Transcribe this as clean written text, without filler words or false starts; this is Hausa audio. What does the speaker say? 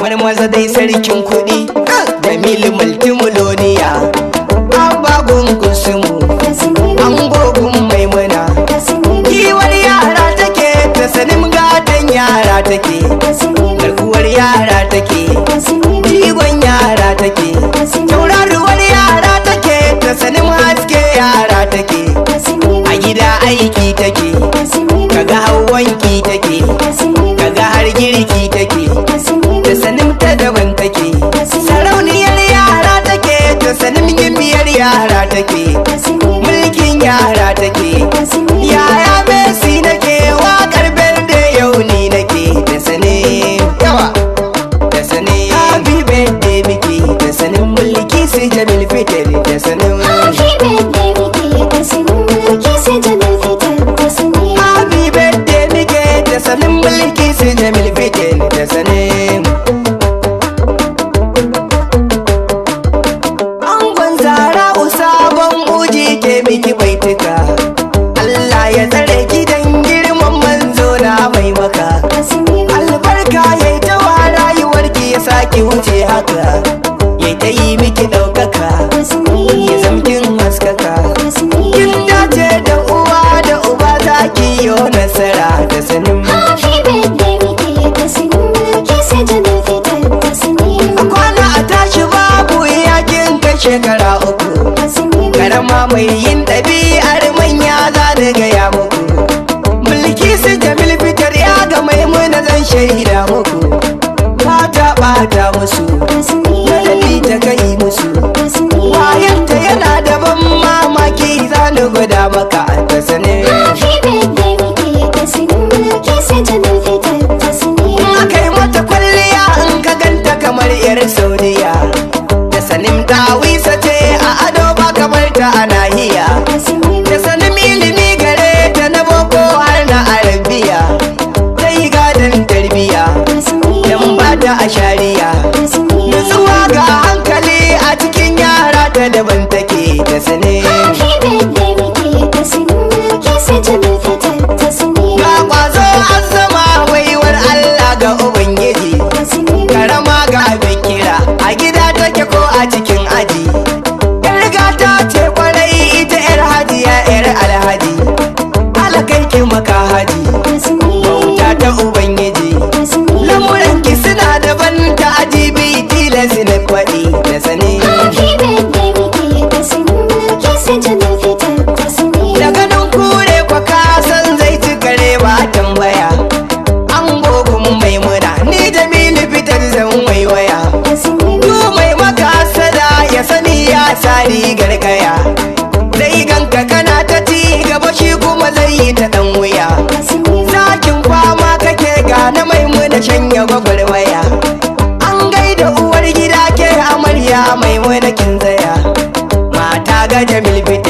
wani maza dai sarkin kuɗi da multimiloniya abba gungun sumu an gogun maimuna kiwar yara take ta sanin gatan yara take garkuwar yara take jigon yara take tauraruwar yara take ta sanin haske yara take a gida aiki take kaga hawanki take kaga har girki take ta sanin ta daban take sarauniyar yara take ta sanin gimbiyar yara take mulkin yara take yaya Messi nake waƙar berde yau ni nake ta sane yawa ta sane happy birthday miki ta sanin mulki sai Jamil Fitar ta sanin happy birthday miki ta sanin mulki sai Jamil Fitar ta sanin happy birthday miki ta sanin mulki sai Jamil Fitar ta sanin angon Zara'u sabon uji ke miki baituka Allah ya tsare gidan girman manzo na mai maka albarka yayi ta wa rayuwarki ya saki wuce haka yayi ta yi miki ɗaukaka ya zamkin haskaka kin dace da uwa da uba zaki yo nasara da sanin happy birthday miki ta sanin mulki sai Jamil Fitar ta sanin a kwana a tashi babu yakin kai shekara uku karama mai yin ɗabi'ar manya za ni gaya muku mulki su Jamil Fitar ya ga maimuna zan shaida muku ɓata musu madadi ta kai musu wayanta yana da ban mamaki za ni gwada maka ta sanin happy birthday miki ta sanin mulki sai Jamil Fitar ta sanin kai mata kwalliya in ka ganta kamar yar Saudiya da sanin dawisa ce a ado ba kamar ta a nahiya da sanin ilimi gare ta na boko har na arabiya ta yi gadon tarbiya dan ba ta a shari'a nutsuwa ga hankali a cikin yara ta daban take ta sanin happy birthday miki ta sanin mulki sai Jamil Fitar ta sanin ga kwazo azama waiwar Allah ga ubangiji karama ga bikira a gida take ko a cikin aji yar gata ce kwarai ita yar hajiya yar alhaji alakai ki maka haji bauta ta ubangiji lamuranki suna daban ta ajibi tilas na kwaɗi da sani happy birthday miki ta sanin mulki sai Jamil Fitar ta sanin da ganin kure kwa kasan zai ci kare ba tambaya an gogun maimuna ni Jamilu Fitar zan waiwaya du mai maka sada ya sani ya sa rigar kaya dai ganka kana ta ci gaba shi kuma zai yi ta dan wuya zakin fama kake gane maimuna shanya gwagwarmaya an gaida uwar gida ke amarya maimuna kin tsaya mata ga Jamil Fitar